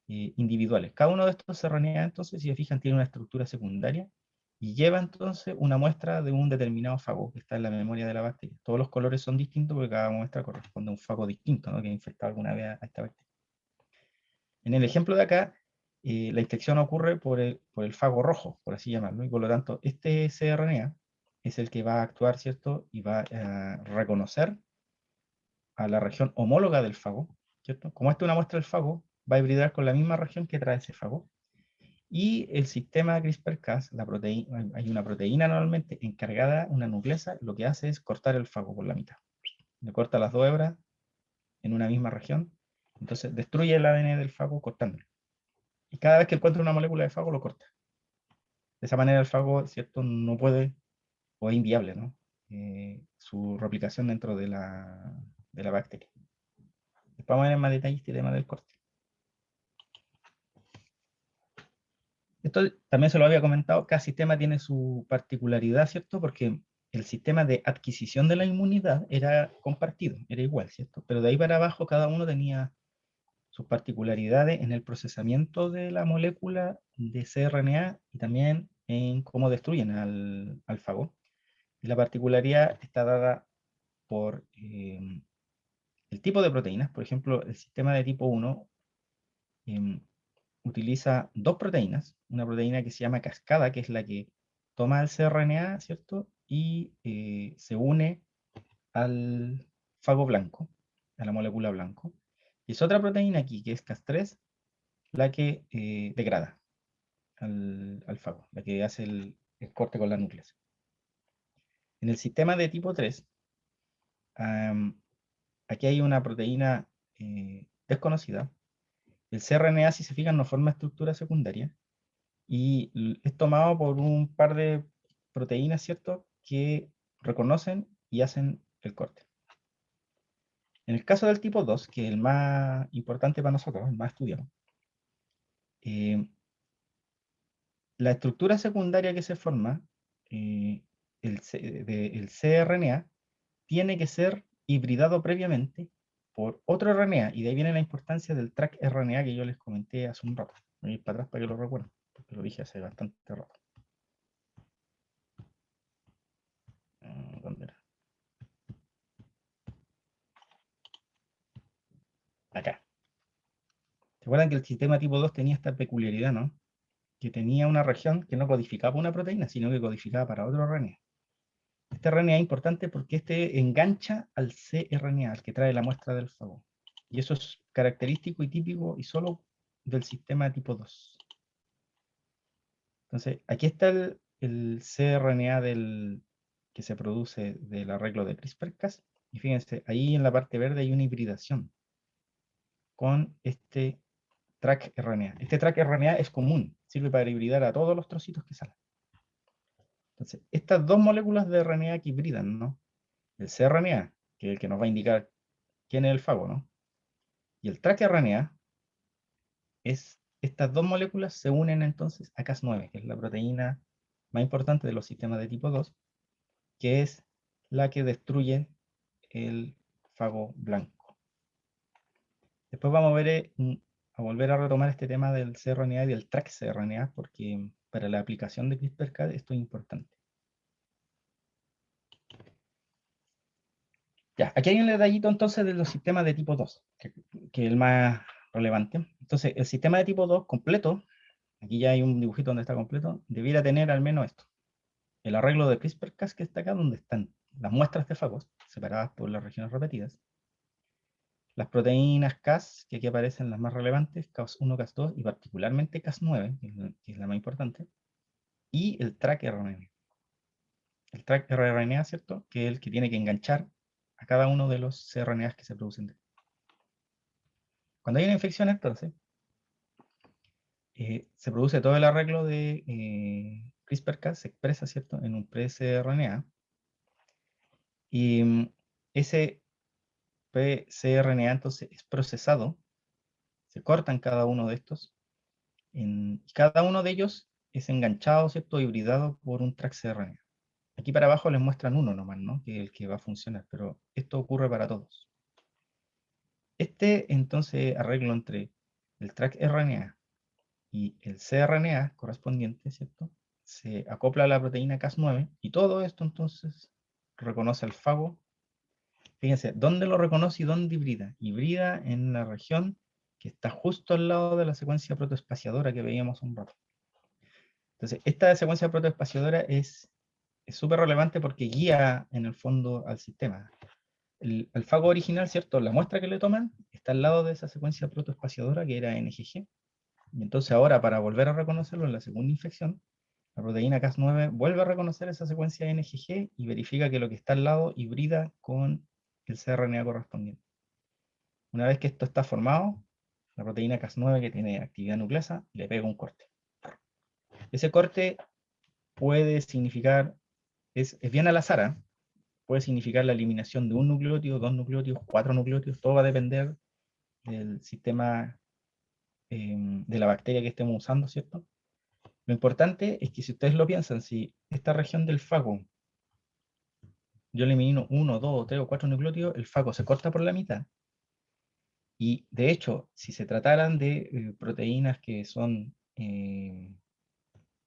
individuales. Cada uno de estos cRNA, entonces, si se fijan, tiene una estructura secundaria y lleva entonces una muestra de un determinado fago que está en la memoria de la bacteria. Todos los colores son distintos porque cada muestra corresponde a un fago distinto, ¿no?, que ha infectado alguna vez a esta bacteria. En el ejemplo de acá, la infección ocurre por el fago rojo, por así llamarlo, y por lo tanto, este cRNA es el que va a actuar, ¿cierto? Y va a reconocer a la región homóloga del fago, ¿cierto? Como esta es una muestra del fago, va a hibridar con la misma región que trae ese fago. Y el sistema CRISPR-Cas, hay una proteína normalmente encargada, una nucleasa, lo que hace es cortar el fago por la mitad. Le corta las dos hebras en una misma región, entonces destruye el ADN del fago cortándolo. Y cada vez que encuentra una molécula de fago, lo corta. De esa manera el fago, ¿cierto?, no puede, o es inviable, ¿no?, su replicación dentro de la bacteria. Después vamos a ver en más detalle este tema del corte. Esto también se lo había comentado, cada sistema tiene su particularidad, ¿cierto? Porque el sistema de adquisición de la inmunidad era compartido, era igual, ¿cierto? Pero de ahí para abajo cada uno tenía sus particularidades en el procesamiento de la molécula de cRNA y también en cómo destruyen al fago. Y la particularidad está dada por el tipo de proteínas. Por ejemplo, el sistema de tipo 1 utiliza dos proteínas, una proteína que se llama cascada, que es la que toma el cRNA, ¿cierto? Y se une al fago blanco, a la molécula blanco. Y es otra proteína aquí, que es Cas3, la que degrada al fago, la que hace el corte con la nucleasa. En el sistema de tipo 3, aquí hay una proteína desconocida. El cRNA, si se fijan, no forma estructura secundaria, y es tomado por un par de proteínas, ¿cierto?, que reconocen y hacen el corte. En el caso del tipo 2, que es el más importante para nosotros, el más estudiado, la estructura secundaria que se forma, el cRNA, tiene que ser hibridado previamente por otro RNA, y de ahí viene la importancia del track RNA que yo les comenté hace un rato. Voy a ir para atrás para que lo recuerden, porque lo dije hace bastante rato. ¿Dónde era? Acá. ¿Se acuerdan que el sistema tipo 2 tenía esta peculiaridad, ¿no? Que tenía una región que no codificaba una proteína, sino que codificaba para otro RNA. Este RNA es importante porque este engancha al cRNA, al que trae la muestra del fago. Y eso es característico y típico y solo del sistema tipo 2. Entonces, aquí está el cRNA que se produce del arreglo de CRISPR-Cas. Y fíjense, ahí en la parte verde hay una hibridación con este track RNA. Este track RNA es común, sirve para hibridar a todos los trocitos que salen. Entonces, estas dos moléculas de RNA que hibridan, ¿no? El cRNA, que es el que nos va a indicar quién es el fago, ¿no? Y el track RNA, estas dos moléculas se unen entonces a Cas9, que es la proteína más importante de los sistemas de tipo 2, que es la que destruye el fago blanco. Después vamos a ver, a volver a retomar este tema del cRNA y del track cRNA, porque para la aplicación de CRISPR-Cas esto es importante. Ya, aquí hay un detallito entonces de los sistemas de tipo 2, que es el más relevante. Entonces, el sistema de tipo 2 completo, aquí ya hay un dibujito donde está completo, debiera tener al menos esto. El arreglo de CRISPR-Cas, que está acá, donde están las muestras de fagos, separadas por las regiones repetidas. Las proteínas Cas, que aquí aparecen las más relevantes, Cas1, Cas2 y particularmente Cas9, que es la más importante. Y el track RNA. El track rRNA, ¿cierto?, que es el que tiene que enganchar a cada uno de los cRNAs que se producen. Cuando hay una infección, entonces, se produce todo el arreglo de CRISPR-Cas, se expresa, ¿cierto?, en un pre-cRNA, y ese pre-cRNA entonces es procesado, se cortan cada uno de estos, y cada uno de ellos es enganchado, ¿cierto? Hibridado por un track cRNA. Aquí para abajo les muestran uno nomás, ¿no? Que es el que va a funcionar, pero esto ocurre para todos. Este, entonces, arreglo entre el track RNA y el cRNA correspondiente, ¿cierto? Se acopla a la proteína Cas9 y todo esto, entonces, reconoce al fago. Fíjense, ¿dónde lo reconoce y dónde hibrida? Hibrida en la región que está justo al lado de la secuencia protoespaciadora que veíamos un rato. Entonces, esta secuencia protoespaciadora es súper relevante porque guía en el fondo al sistema. El fago original, ¿cierto? La muestra que le toman está al lado de esa secuencia protoespaciadora que era NGG. Y entonces ahora, para volver a reconocerlo en la segunda infección, la proteína Cas9 vuelve a reconocer esa secuencia NGG y verifica que lo que está al lado hibrida con el cRNA correspondiente. Una vez que esto está formado, la proteína Cas9 que tiene actividad nucleasa le pega un corte. Ese corte puede significar, es bien al azar, ¿eh? Puede significar la eliminación de un nucleótido, 2 nucleótidos, 4 nucleótidos, todo va a depender del sistema de la bacteria que estemos usando, ¿cierto? Lo importante es que si ustedes lo piensan, si esta región del fago, yo elimino 1, 2, 3 o 4 nucleótidos, el fago se corta por la mitad. Y de hecho, si se trataran de proteínas que son,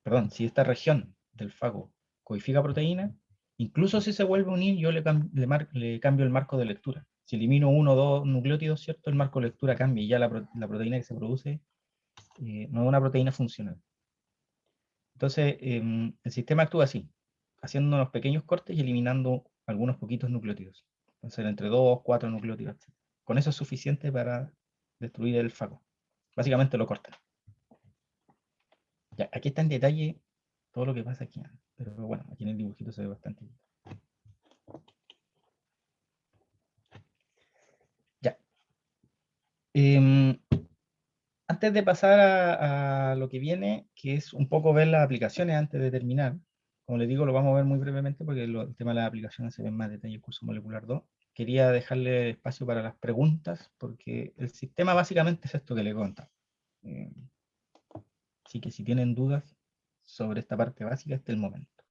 perdón, si esta región del fago codifica proteínas, incluso si se vuelve a unir, yo le cambio el marco de lectura. Si elimino 1 o 2 nucleótidos, ¿cierto? El marco de lectura cambia y ya la proteína que se produce no es una proteína funcional. Entonces, el sistema actúa así, haciendo unos pequeños cortes y eliminando algunos poquitos nucleótidos. Entonces, entre 2, 4 nucleótidos, etc. Con eso es suficiente para destruir el fago. Básicamente lo cortan. Ya, aquí está en detalle todo lo que pasa aquí. Pero bueno, aquí en el dibujito se ve bastante bien. Ya. Antes de pasar a lo que viene, que es un poco ver las aplicaciones antes de terminar, como les digo, lo vamos a ver muy brevemente porque el tema de las aplicaciones se ve en más detalle en el curso molecular 2. Quería dejarle espacio para las preguntas, porque el sistema básicamente es esto que les contaba. Así que si tienen dudas sobre esta parte básica, este es el momento.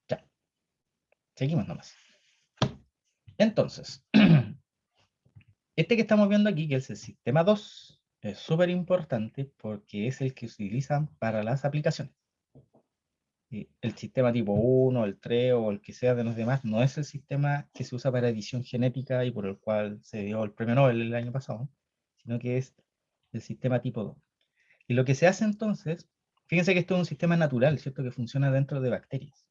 Ya, seguimos nomás. Entonces, este que estamos viendo aquí, que es el sistema 2, es súper importante porque es el que se utilizan para las aplicaciones. El sistema tipo 1, el 3 o el que sea de los demás no es el sistema que se usa para edición genética y por el cual se dio el premio Nobel el año pasado, sino que es el sistema tipo 2. Y lo que se hace entonces, fíjense que esto es un sistema natural, ¿cierto? Que funciona dentro de bacterias.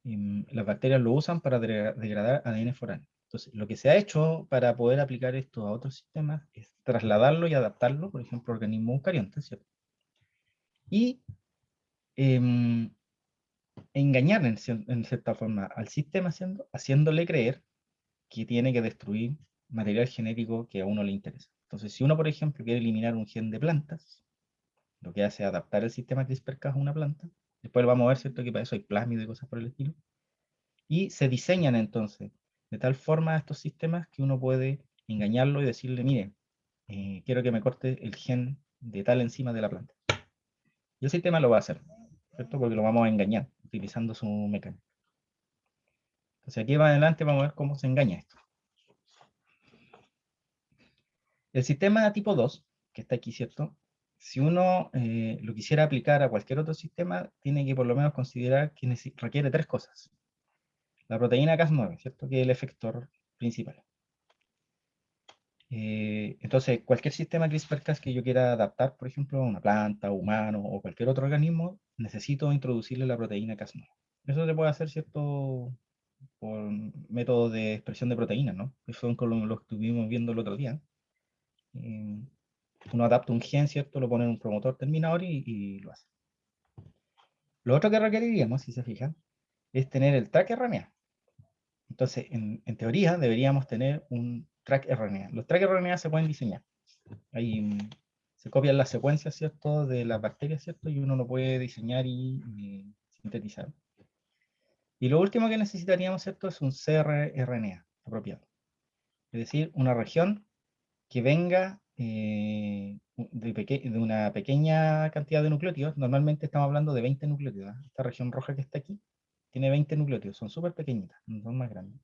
Las bacterias lo usan para degradar ADN foráneo. Entonces, lo que se ha hecho para poder aplicar esto a otros sistemas es trasladarlo y adaptarlo, por ejemplo, a organismos eucariontes, ¿cierto? Y engañar en cierta forma al sistema haciéndole creer que tiene que destruir material genético que a uno le interesa. Entonces, si uno, por ejemplo, quiere eliminar un gen de plantas, lo que hace es adaptar el sistema CRISPR-Cas a una planta, después vamos a ver, ¿cierto?, que para eso hay plásmido y cosas por el estilo, y se diseñan entonces de tal forma estos sistemas que uno puede engañarlo y decirle, mire, quiero que me corte el gen de tal enzima de la planta. Y el sistema lo va a hacer, ¿cierto? Porque lo vamos a engañar utilizando su mecánica. Entonces aquí va adelante vamos a ver cómo se engaña esto. El sistema tipo 2, que está aquí, ¿cierto? Si uno lo quisiera aplicar a cualquier otro sistema, tiene que por lo menos considerar que requiere 3 cosas. La proteína Cas9, ¿cierto? Que es el efector principal. Entonces, cualquier sistema CRISPR-Cas que yo quiera adaptar, por ejemplo, a una planta, humano o cualquier otro organismo, necesito introducirle la proteína Cas9. Eso se puede hacer, ¿cierto?, por métodos de expresión de proteínas, ¿no? Que son con los que estuvimos viendo el otro día. Uno adapta un gen, ¿cierto? Lo pone en un promotor terminador y lo hace. Lo otro que requeriríamos, si se fijan, es tener el track RNA. Entonces, en teoría, deberíamos tener un track RNA. Los track RNA se pueden diseñar. Ahí se copian las secuencias, ¿cierto?, de las bacterias, ¿cierto? Y uno lo puede diseñar y sintetizar. Y lo último que necesitaríamos, ¿cierto?, es un cRNA apropiado. Es decir, una región que venga de una pequeña cantidad de nucleótidos. Normalmente estamos hablando de 20 nucleótidos. Esta región roja que está aquí tiene 20 nucleótidos, son súper pequeñitas, no son más grandes.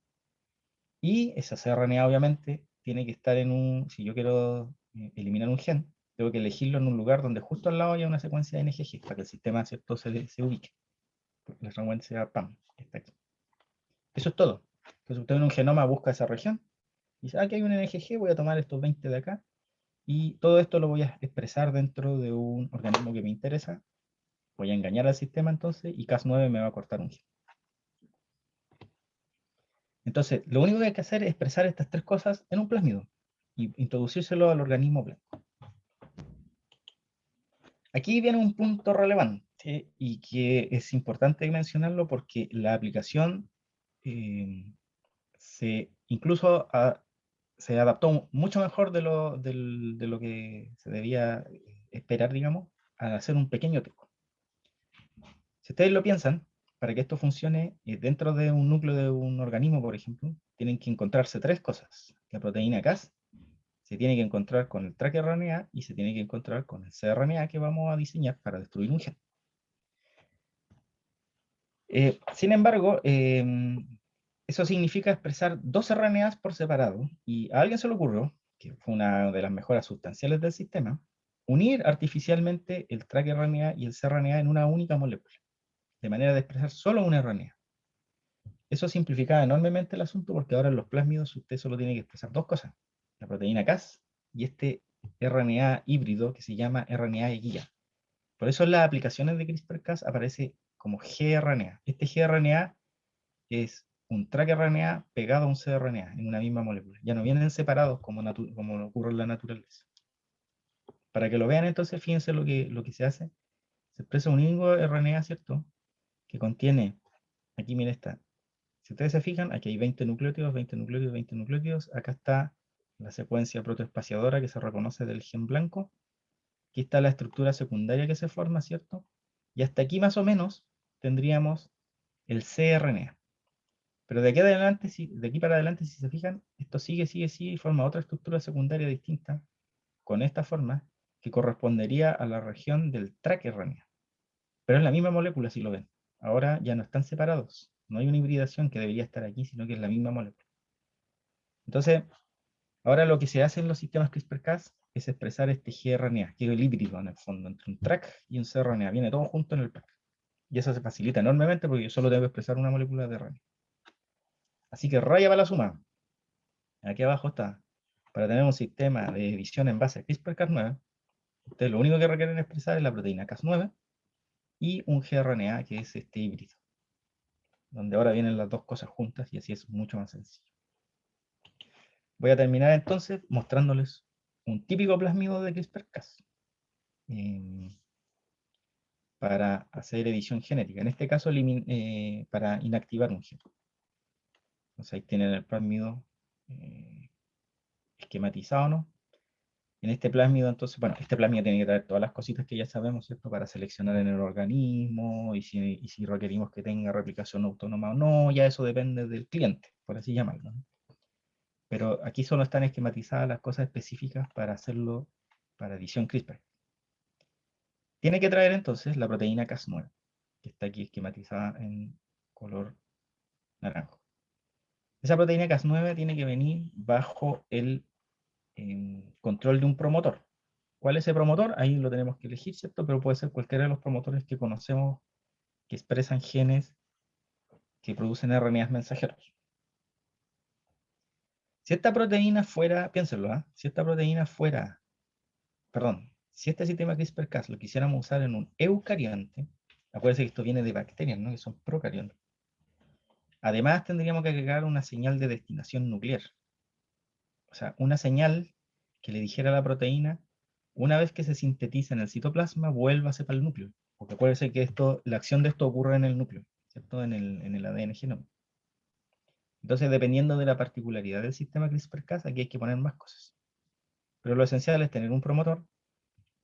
Y esa cRNA obviamente tiene que estar en si yo quiero eliminar un gen, tengo que elegirlo en un lugar donde justo al lado haya una secuencia de NGG para que el sistema, ¿cierto?, se ubique. La secuencia PAM está aquí. Eso es todo. Entonces usted en un genoma busca esa región y dice, aquí hay un NGG, voy a tomar estos 20 de acá y todo esto lo voy a expresar dentro de un organismo que me interesa. Voy a engañar al sistema entonces y Cas9 me va a cortar un gen. Entonces, lo único que hay que hacer es expresar estas tres cosas en un plásmido y introducírselo al organismo blanco. Aquí viene un punto relevante y que es importante mencionarlo porque la aplicación incluso se adaptó mucho mejor de lo que se debía esperar, digamos, al hacer un pequeño teco. Si ustedes lo piensan, para que esto funcione dentro de un núcleo de un organismo, por ejemplo, tienen que encontrarse tres cosas. La proteína Cas se tiene que encontrar con el tracRNA y se tiene que encontrar con el cRNA que vamos a diseñar para destruir un gen. Sin embargo, eso significa expresar dos RNAs por separado, y a alguien se le ocurrió, que fue una de las mejoras sustanciales del sistema, unir artificialmente el tracRNA y el cRNA en una única molécula, de manera de expresar solo un RNA. Eso simplificaba enormemente el asunto porque ahora en los plásmidos usted solo tiene que expresar dos cosas, la proteína Cas y este RNA híbrido que se llama RNA de guía. Por eso en las aplicaciones de CRISPR-Cas aparece como gRNA. Este gRNA es un tracRNA pegado a un cRNA en una misma molécula. Ya no vienen separados como ocurre en la naturaleza. Para que lo vean entonces, fíjense lo que se hace. Se expresa un único RNA, ¿cierto? Que contiene, aquí miren esta. Si ustedes se fijan, aquí hay 20 nucleótidos, 20 nucleótidos, 20 nucleótidos. Acá está la secuencia protoespaciadora que se reconoce del gen blanco. Aquí está la estructura secundaria que se forma, ¿cierto? Y hasta aquí más o menos tendríamos el cRNA. Pero de aquí para adelante, si se fijan, esto sigue y forma otra estructura secundaria distinta, con esta forma, que correspondería a la región del tracRNA. Pero es la misma molécula, si lo ven. Ahora ya no están separados. No hay una hibridación que debería estar aquí, sino que es la misma molécula. Entonces, ahora lo que se hace en los sistemas CRISPR-Cas es expresar este gRNA, que es el híbrido en el fondo, entre un TRAC y un cRNA. Viene todo junto en el pack. Y eso se facilita enormemente porque yo solo tengo que expresar una molécula de RNA. Así que raya para la suma. Aquí abajo está. Para tener un sistema de edición en base a CRISPR-Cas9, ustedes lo único que requieren expresar es la proteína Cas9 y un gRNA que es este híbrido, donde ahora vienen las dos cosas juntas y así es mucho más sencillo. Voy a terminar entonces mostrándoles un típico plásmido de CRISPR-Cas para hacer edición genética. En este caso, para inactivar un gen. Entonces ahí tienen el plásmido esquematizado, ¿no? En este plásmido, entonces, bueno, este plásmido tiene que traer todas las cositas que ya sabemos, ¿cierto? Para seleccionar en el organismo y si requerimos que tenga replicación autónoma o no, ya eso depende del cliente, por así llamarlo, ¿no? Pero aquí solo están esquematizadas las cosas específicas para hacerlo para edición CRISPR. Tiene que traer entonces la proteína Cas9, que está aquí esquematizada en color naranjo. Esa proteína Cas9 tiene que venir bajo el control de un promotor. ¿Cuál es ese promotor? Ahí lo tenemos que elegir, ¿cierto? Pero puede ser cualquiera de los promotores que conocemos que expresan genes que producen RNAs mensajeros. Si esta proteína fuera, piénsenlo, ¿eh? Si esta proteína fuera, perdón, si este sistema CRISPR-Cas lo quisiéramos usar en un eucarionte, acuérdense que esto viene de bacterias, ¿no? Que son procariontes. Además tendríamos que agregar una señal de destinación nuclear. O sea, una señal que le dijera a la proteína, una vez que se sintetiza en el citoplasma, vuélvase para el núcleo. Porque acuérdense que la acción de esto ocurre en el núcleo, ¿cierto? En el ADN genoma. Entonces, dependiendo de la particularidad del sistema CRISPR-Cas, aquí hay que poner más cosas. Pero lo esencial es tener un promotor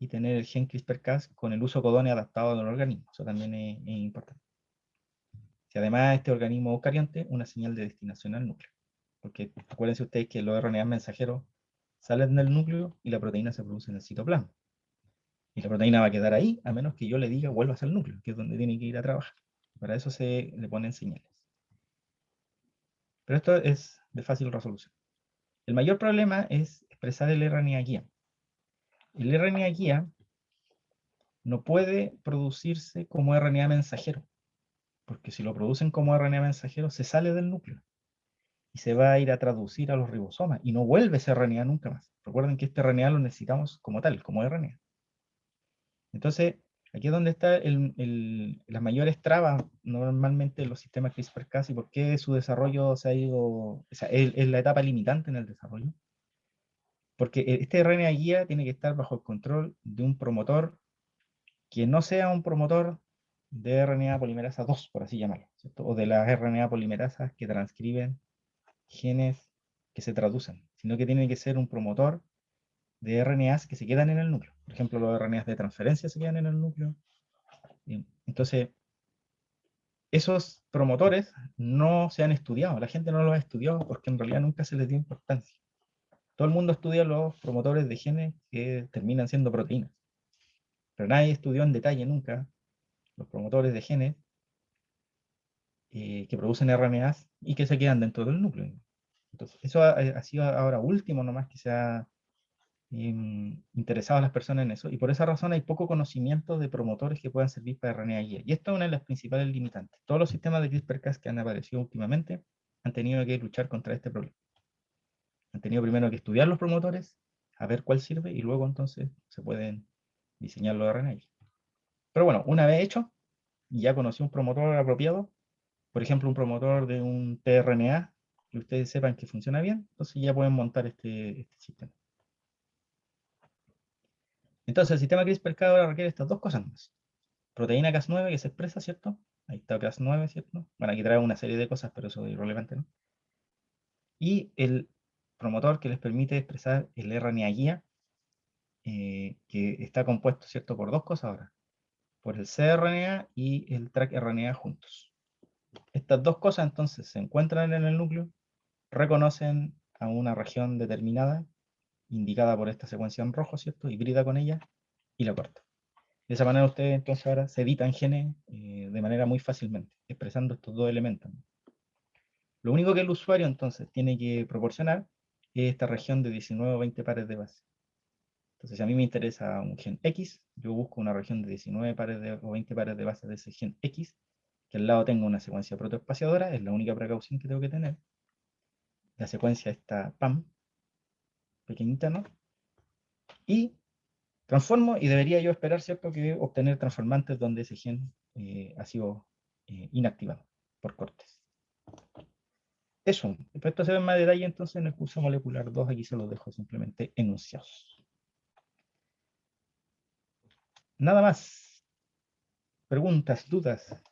y tener el gen CRISPR-Cas con el uso codón adaptado del organismo. Eso también es importante. Si además este organismo eucarionte, una señal de destinación al núcleo. porque acuérdense ustedes que los RNA mensajeros salen del núcleo y la proteína se produce en el citoplasma. Y la proteína va a quedar ahí, a menos que yo le diga vuelvas al núcleo, que es donde tiene que ir a trabajar. Para eso se le ponen señales. Pero esto es de fácil resolución. El mayor problema es expresar el RNA guía. El RNA guía no puede producirse como RNA mensajero, porque si lo producen como RNA mensajero se sale del núcleo y se va a ir a traducir a los ribosomas y no vuelve ese RNA nunca más. Recuerden que este RNA lo necesitamos como tal, como RNA. Entonces, aquí es donde está las mayores trabas normalmente en los sistemas CRISPR-Cas y por qué su desarrollo se ha ido, o sea, es la etapa limitante en el desarrollo. Porque este RNA guía tiene que estar bajo el control de un promotor que no sea un promotor de RNA polimerasa 2, por así llamarlo, ¿cierto? O de las RNA polimerasas que transcriben genes que se traducen, sino que tiene que ser un promotor de RNAs que se quedan en el núcleo. Por ejemplo, los RNAs de transferencia se quedan en el núcleo. Entonces, esos promotores no se han estudiado, la gente no los ha estudiado porque en realidad nunca se les dio importancia. Todo el mundo estudia los promotores de genes que terminan siendo proteínas, pero nadie estudió en detalle nunca los promotores de genes que producen RNAs y que se quedan dentro del núcleo. Entonces, eso ha sido ahora último nomás que se ha interesado a las personas en eso, y por esa razón hay poco conocimiento de promotores que puedan servir para RNA guía. Y esto es una de las principales limitantes. Todos los sistemas de CRISPR-Cas que han aparecido últimamente han tenido que luchar contra este problema. Han tenido primero que estudiar los promotores, a ver cuál sirve, y luego entonces se pueden diseñar los RNA guía. Pero bueno, una vez hecho, y ya conocí un promotor apropiado, por ejemplo, un promotor de un tRNA, que ustedes sepan que funciona bien, entonces ya pueden montar este sistema. Entonces, el sistema CRISPR-Cas ahora requiere estas dos cosas más. Proteína Cas9 que se expresa, ¿cierto? Ahí está Cas9, ¿cierto? Bueno, aquí trae una serie de cosas, pero eso es irrelevante, ¿no? Y el promotor que les permite expresar el RNA guía, que está compuesto, ¿cierto? Por dos cosas ahora. Por el cRNA y el TrkRNA juntos. Estas dos cosas entonces se encuentran en el núcleo, reconocen a una región determinada, indicada por esta secuencia en rojo, ¿cierto? Hibrida con ella y la corta. De esa manera ustedes entonces ahora se editan genes de manera muy fácilmente, expresando estos dos elementos. Lo único que el usuario entonces tiene que proporcionar es esta región de 19 o 20 pares de base. Entonces, si a mí me interesa un gen X, yo busco una región de 19 pares o 20 pares de base de ese gen X, que al lado tenga una secuencia protoespaciadora, es la única precaución que tengo que tener. La secuencia está PAM, pequeñita, ¿no? Y transformo y debería yo esperar, ¿cierto?, que obtener transformantes donde ese gen ha sido inactivado por cortes. Eso, esto se ve en más detalle entonces en el curso molecular 2, aquí se los dejo simplemente enunciados. Nada más. Preguntas, dudas.